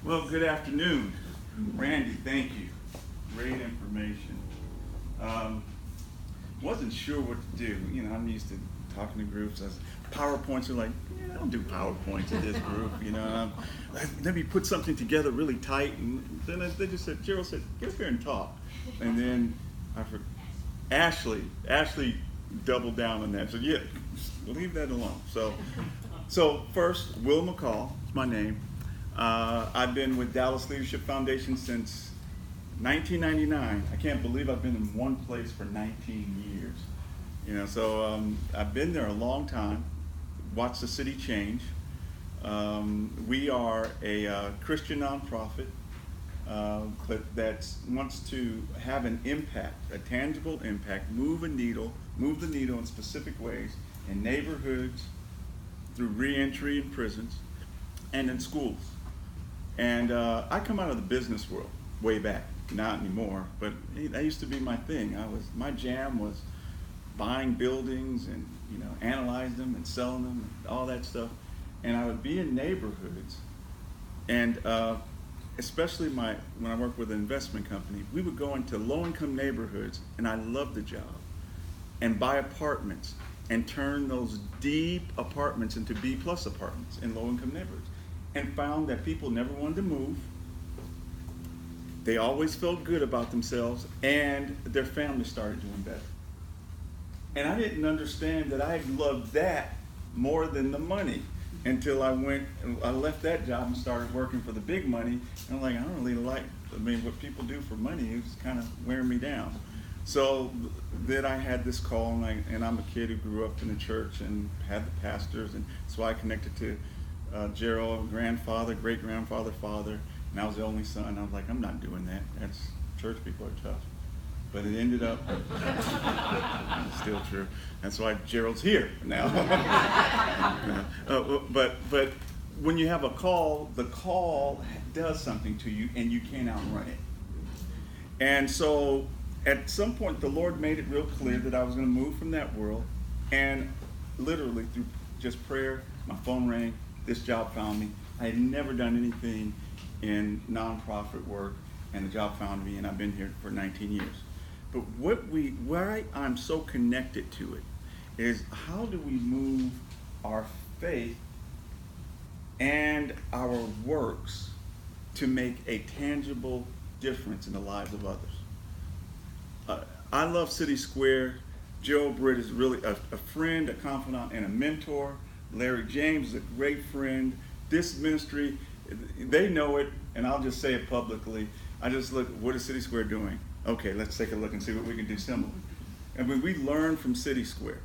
Well, good afternoon. Randy, thank you. Great information. Um, wasn't sure what to do. I'm used to talking to groups. PowerPoints are like, I don't do PowerPoints in this group. Let me put something together really tight. And then they just said, Gerald said, get up here and talk. And then I forgot. Ashley doubled down on that. So yeah, leave that alone. So first, Will McCall is my name. I've been with Dallas Leadership Foundation since 1999. I can't believe I've been in one place for 19 years. I've been there a long time, watched the city change. We are a Christian nonprofit that wants to have an impact, a tangible impact, move the needle in specific ways in neighborhoods, through reentry in prisons, and in schools. And I come out of the business world way back, not anymore, but that used to be my thing. My jam was buying buildings and analyze them and selling them and all that stuff. And I would be in neighborhoods, and especially when I worked with an investment company, we would go into low-income neighborhoods, and I loved the job, and buy apartments and turn those deep apartments into B-plus apartments in low-income neighborhoods, and found that people never wanted to move. They always felt good about themselves, and their families started doing better. And I didn't understand that I loved that more than the money until I left that job and started working for the big money. And I'm like, I don't really what people do for money is kind of wearing me down. So then I had this call, and I'm a kid who grew up in the church and had the pastors, and so I connected to Gerald, grandfather, great-grandfather, father, and I was the only son. I was like, I'm not doing that. Church people are tough. But it ended up, it's still true. That's why Gerald's here now. But when you have a call, the call does something to you, and you can't outrun it. And so at some point, the Lord made it real clear that I was going to move from that world, and literally through just prayer, my phone rang, this job found me. I had never done anything in nonprofit work, and the job found me, and I've been here for 19 years. But why I'm so connected to it is, how do we move our faith and our works to make a tangible difference in the lives of others? I love City Square. Joe Britt is really a friend, a confidant, and a mentor. Larry James is a great friend. This ministry, they know it, and I'll just say it publicly. I just look, what is City Square doing? Okay, let's take a look and see what we can do similar. And we learn from City Square.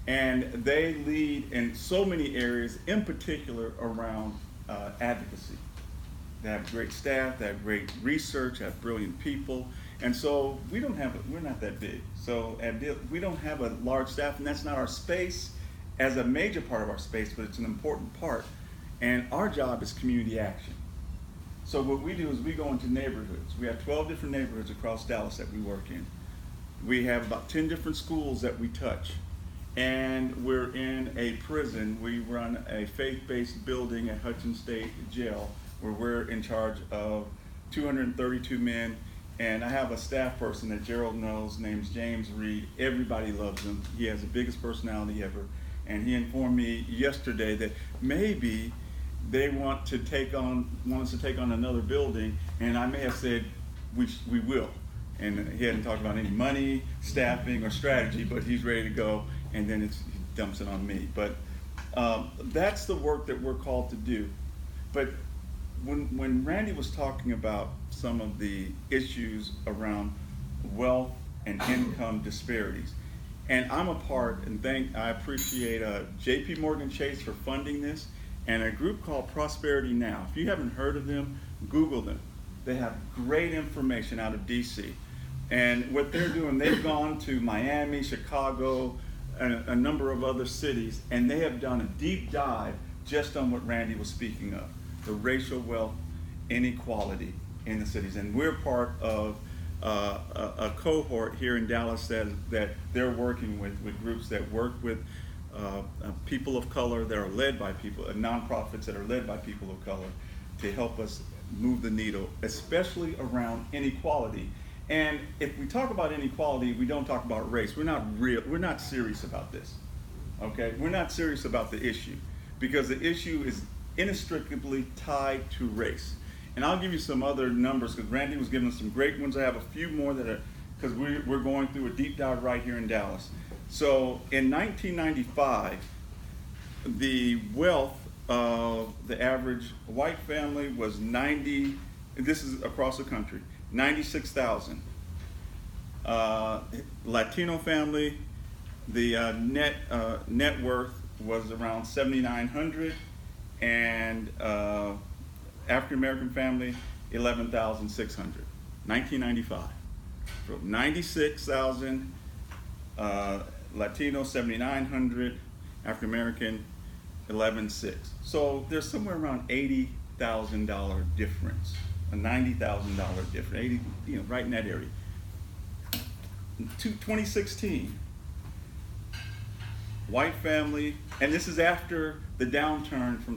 And they lead in so many areas, in particular around advocacy. They have great staff, they have great research, they have brilliant people. And so we're not that big. So we don't have a large staff, and that's not our space as a major part of our space, but it's an important part. And our job is community action. So what we do is we go into neighborhoods. We have 12 different neighborhoods across Dallas that we work in. We have about 10 different schools that we touch. And we're in a prison. We run a faith-based building at Hudson State Jail, where we're in charge of 232 men. And I have a staff person that Gerald knows, named James Reed. Everybody loves him. He has the biggest personality ever. And he informed me yesterday that maybe they want us to take on another building, and I may have said we will. And he hadn't talked about any money, staffing, or strategy, but he's ready to go, and then he dumps it on me. But that's the work that we're called to do. But when Randy was talking about some of the issues around wealth and income disparities, and I'm a part, and I appreciate J.P. Morgan Chase for funding this, and a group called Prosperity Now. If you haven't heard of them, Google them. They have great information out of DC. And what they're doing, they've gone to Miami, Chicago, a number of other cities, and they have done a deep dive just on what Randy was speaking of, the racial wealth inequality in the cities. And we're part of a cohort here in Dallas that they're working with groups that work with people of color that are led by nonprofits that are led by people of color, to help us move the needle, especially around inequality. And if we talk about inequality, we don't talk about race. We're not serious about this. Okay? We're not serious about the issue because the issue is inextricably tied to race. And I'll give you some other numbers because Randy was giving us some great ones. I have a few more that are, because we're going through a deep dive right here in Dallas. So in 1995, the wealth of the average white family was 90, this is across the country, 96,000. Latino family, the net worth was around 7,900, and African American family, 11,600. 1995. So 96,000, Latino 7,900, African American 11,600. So there's somewhere around $80,000 difference, a $90,000 difference, 80, right in that area. 2016, white family, and this is after the downturn from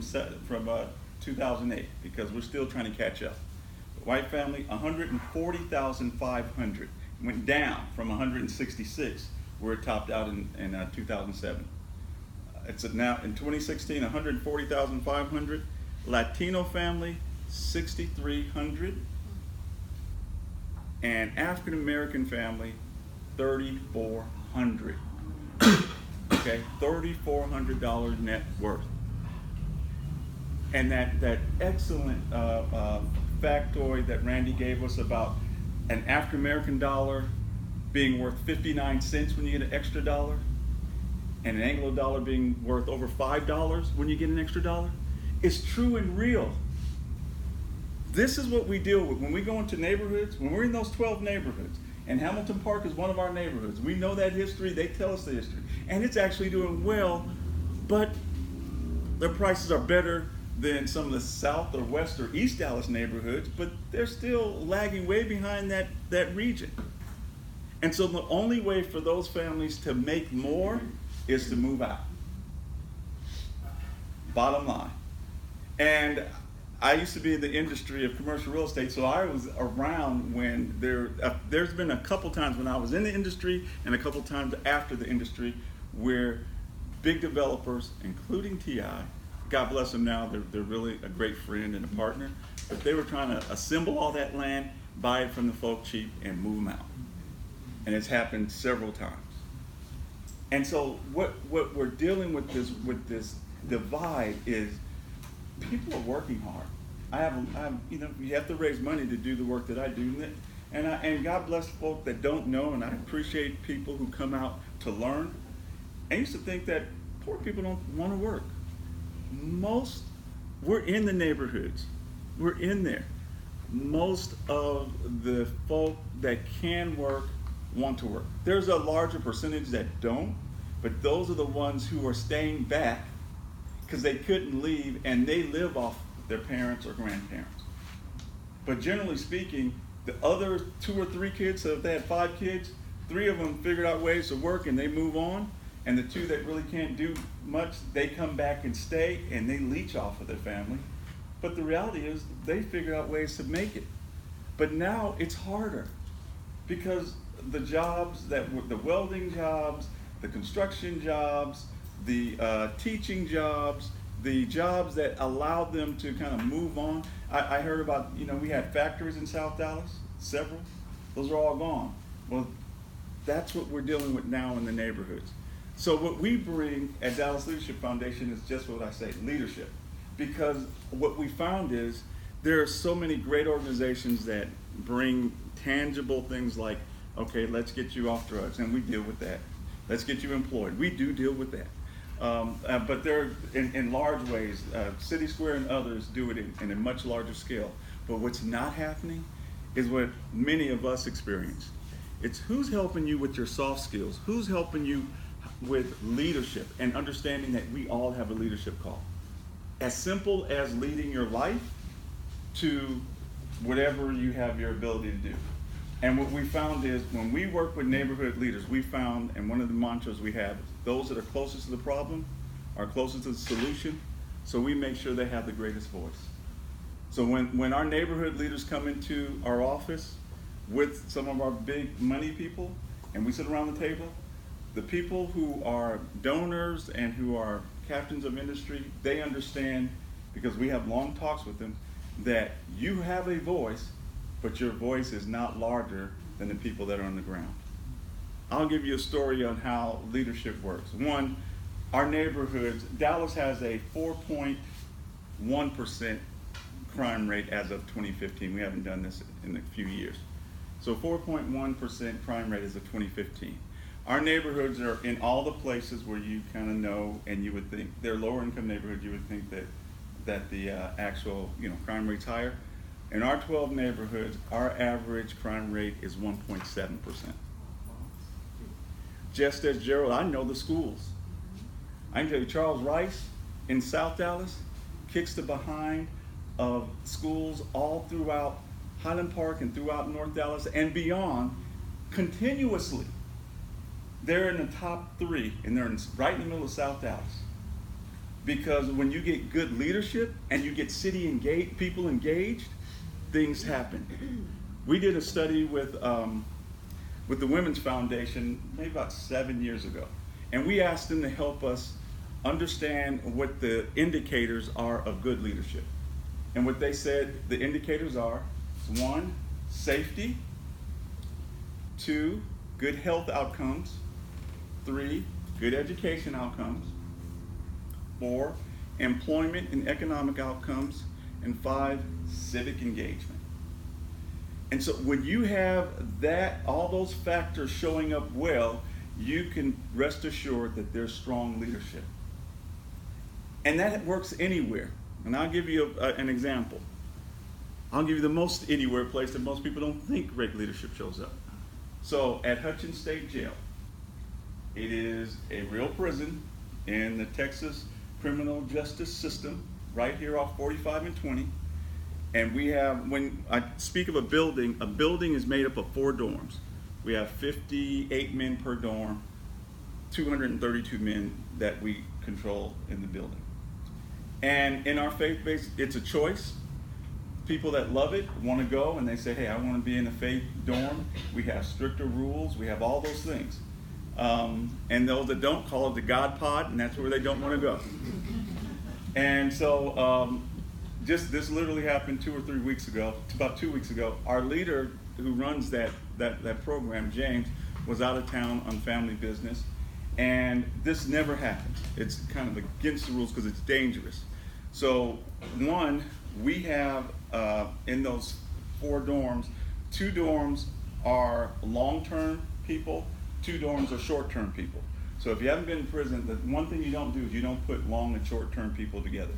2008, because we're still trying to catch up. White family, 140,500, went down from 166, where it topped out in 2007. It's now in 2016, 140,500. Latino family, 6,300, and African American family, 3,400. Okay, $3,400 net worth. And that excellent factoid that Randy gave us about an African American dollar being worth 59 cents when you get an extra dollar, and an Anglo dollar being worth over $5 when you get an extra dollar, is true and real. This is what we deal with when we go into neighborhoods, when we're in those 12 neighborhoods, and Hamilton Park is one of our neighborhoods. We know that history, they tell us the history, and it's actually doing well, but their prices are better than some of the South or West or East Dallas neighborhoods, but they're still lagging way behind that region. And so the only way for those families to make more is to move out. Bottom line. And I used to be in the industry of commercial real estate, so I was around when there's been a couple times when I was in the industry and a couple times after the industry where big developers, including TI, God bless them now, they're really a great friend and a partner, but they were trying to assemble all that land, buy it from the folk cheap, and move them out. And it's happened several times. And so what we're dealing with this divide is people are working hard. You have to raise money to do the work that I do, and God bless folk that don't know, and I appreciate people who come out to learn. I used to think that poor people don't want to work. We're in the neighborhoods. We're in there. Most of the folk that can work want to work. There's a larger percentage that don't, but those are the ones who are staying back because they couldn't leave and they live off their parents or grandparents. But generally speaking, the other 2 or 3 kids, so if they had 5 kids, 3 of them figured out ways to work and they move on, and the 2 that really can't do much, they come back and stay and they leech off of their family. But the reality is they figure out ways to make it. But now it's harder because the jobs the welding jobs, the construction jobs, the teaching jobs, the jobs that allowed them to kind of move on. I heard about, we had factories in South Dallas, several. Those are all gone. Well, that's what we're dealing with now in the neighborhoods. So what we bring at Dallas Leadership Foundation is just what I say, leadership. Because what we found is there are so many great organizations that bring tangible things like, okay, let's get you off drugs, and we deal with that. Let's get you employed. We do deal with that. But they're in large ways. City Square and others do it in a much larger scale. But what's not happening is what many of us experience. It's who's helping you with your soft skills, who's helping you with leadership and understanding that we all have a leadership call. As simple as leading your life to whatever you have your ability to do. And what we found is when we work with neighborhood leaders, we found, and one of the mantras we have, those that are closest to the problem are closest to the solution, so we make sure they have the greatest voice. So when our neighborhood leaders come into our office with some of our big money people and we sit around the table, the people who are donors and who are captains of industry, they understand, because we have long talks with them, that you have a voice, but your voice is not larger than the people that are on the ground. I'll give you a story on how leadership works. One, our neighborhoods, Dallas has a 4.1% crime rate as of 2015. We haven't done this in a few years. So 4.1% crime rate as of 2015. Our neighborhoods are in all the places where you kind of know, and you would think they're lower income neighborhoods. You would think that the actual crime rate's higher. In our 12 neighborhoods, our average crime rate is 1.7%. Just as Gerald, I know the schools. I can tell you, Charles Rice in South Dallas kicks the behind of schools all throughout Highland Park and throughout North Dallas and beyond continuously. They're in the top 3, and they're right in the middle of South Dallas. Because when you get good leadership and you get people engaged, things happen. We did a study with the Women's Foundation maybe about 7 years ago, and we asked them to help us understand what the indicators are of good leadership. And what they said the indicators are: 1, safety; 2, good health outcomes; 3, good education outcomes; 4, employment and economic outcomes; and 5, civic engagement. And so when you have all those factors showing up well, you can rest assured that there's strong leadership. And that works anywhere. And I'll give you an example. I'll give you the most anywhere place that most people don't think great leadership shows up. So at Hutchins State Jail, it is a real prison in the Texas criminal justice system, right here off 45 and 20. And we have, when I speak of a building is made up of 4 dorms. We have 58 men per dorm, 232 men that we control in the building. And in our faith-based, it's a choice. People that love it want to go and they say, hey, I want to be in a faith dorm. We have stricter rules. We have all those things. And those that don't, call it the God Pod, and that's where they don't want to go. And so just this literally happened 2 or 3 weeks ago, about 2 weeks ago. Our leader who runs that program, James, was out of town on family business. And this never happens. It's kind of against the rules because it's dangerous. So one, we have in those 4 dorms, 2 dorms are long-term people, 2 dorms are short-term people. So if you haven't been in prison, the one thing you don't do is you don't put long and short-term people together,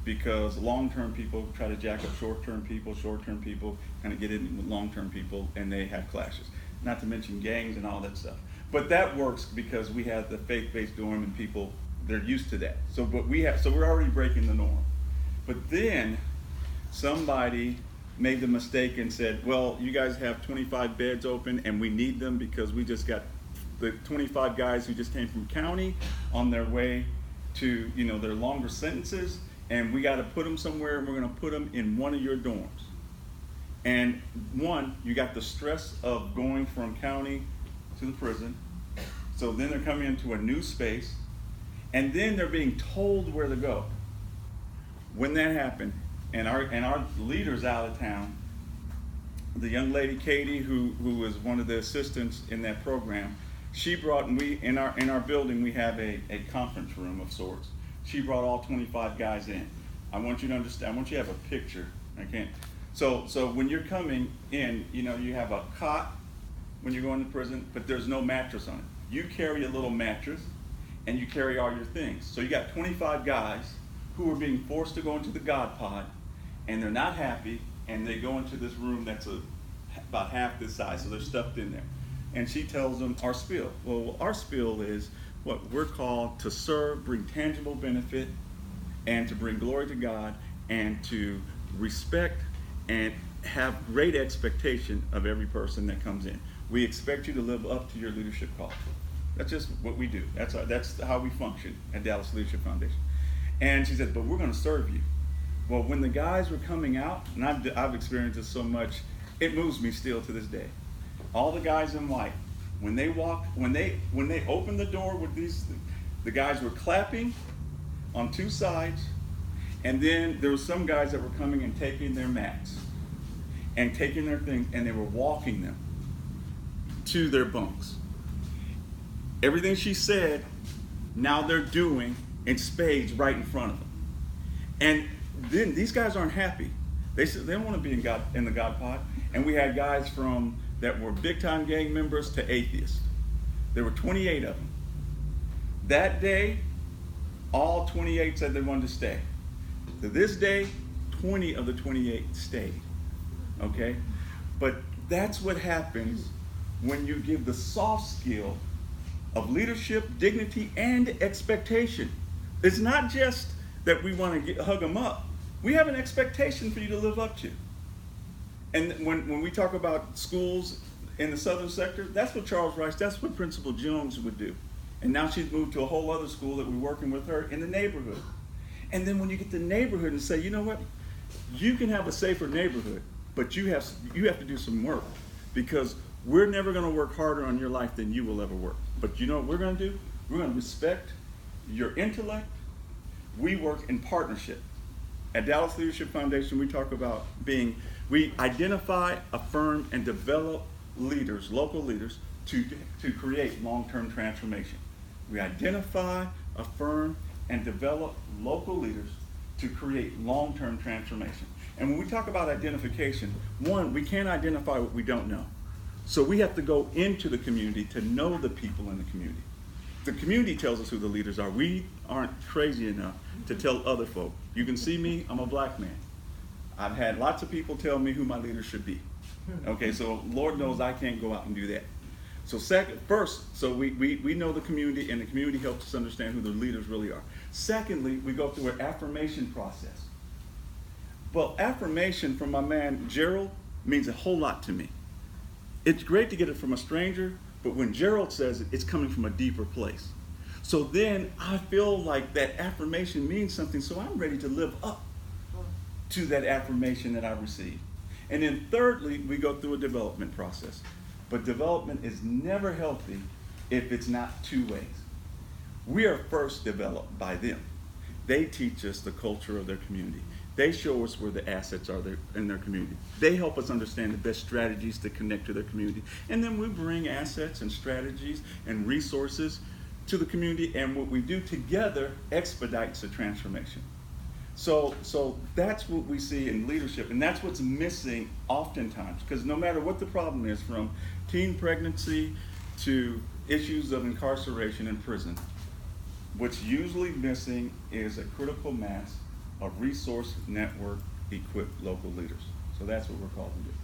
because long-term people try to jack up short-term people kind of get in with long-term people, and they have clashes. Not to mention gangs and all that stuff. But that works because we have the faith-based dorm and people, they're used to that. So we're already breaking the norm. But then somebody made the mistake and said, well, you guys have 25 beds open and we need them because we just got the 25 guys who just came from county on their way to their longer sentences, and we got to put them somewhere, and we're going to put them in one of your dorms. And one, you got the stress of going from county to the prison. So then they're coming into a new space, and then they're being told where to go. When that happened, and our leader's out of town, the young lady Katie, who was one of the assistants in that program, she brought, and we in our building we have a conference room of sorts. She brought all 25 guys in. I want you to understand. I want you to have a picture. So when you're coming in, you have a cot when you're going to prison, but there's no mattress on it. You carry a little mattress, and you carry all your things. So you got 25 guys who are being forced to go into the God Pod, and they're not happy, and they go into this room that's about half this size, so they're stuffed in there. And she tells them our spiel. Well, our spiel is what we're called to serve, bring tangible benefit, and to bring glory to God, and to respect and have great expectation of every person that comes in. We expect you to live up to your leadership call. That's just what we do. That's how we function at Dallas Leadership Foundation. And she said, but we're going to serve you. Well, when the guys were coming out, and I've experienced this so much, it moves me still to this day. All the guys in white, when they opened the door with the guys were clapping on two sides, and then there were some guys that were coming and taking their mats and taking their things, and they were walking them to their bunks. Everything she said, now they're doing in spades right in front of them. And then these guys aren't happy. They said they don't want to be in the God pod. And we had guys that were big time gang members to atheists. There were 28 of them. That day, all 28 said they wanted to stay. To this day, 20 of the 28 stayed. Okay? But that's what happens when you give the soft skill of leadership, dignity, and expectation. It's not just that we want to hug them up. We have an expectation for you to live up to. And when we talk about schools in the southern sector, that's what Charles Rice, that's what Principal Jones would do. And now she's moved to a whole other school that we're working with her in the neighborhood. And then when you get to the neighborhood and say, you know what, you can have a safer neighborhood, but you have to do some work, because we're never going to work harder on your life than you will ever work. But you know what we're going to do? We're going to respect your intellect. We work in partnership. At Dallas Leadership Foundation, we talk about we identify, affirm, and develop leaders, local leaders, to create long-term transformation. We identify, affirm, and develop local leaders to create long-term transformation. And when we talk about identification, one, we can't identify what we don't know. So we have to go into the community to know the people in the community. The community tells us who the leaders are. We aren't crazy enough to tell other folk. You can see me, I'm a black man. I've had lots of people tell me who my leaders should be. Okay, so Lord knows I can't go out and do that. So first, we know the community, and the community helps us understand who the leaders really are. Secondly, we go through an affirmation process. Well, affirmation from my man Gerald means a whole lot to me. It's great to get it from a stranger, but when Gerald says it, it's coming from a deeper place. So then I feel like that affirmation means something, so I'm ready to live up to that affirmation that I received. And then thirdly, we go through a development process. But development is never healthy if it's not two ways. We are first developed by them. They teach us the culture of their community. They show us where the assets are in their community. They help us understand the best strategies to connect to their community. And then we bring assets and strategies and resources to the community, and what we do together expedites the transformation. So that's what we see in leadership, and that's what's missing oftentimes, because no matter what the problem is, from teen pregnancy to issues of incarceration in prison, what's usually missing is a critical mass of resource network equipped local leaders. So that's what we're called to do.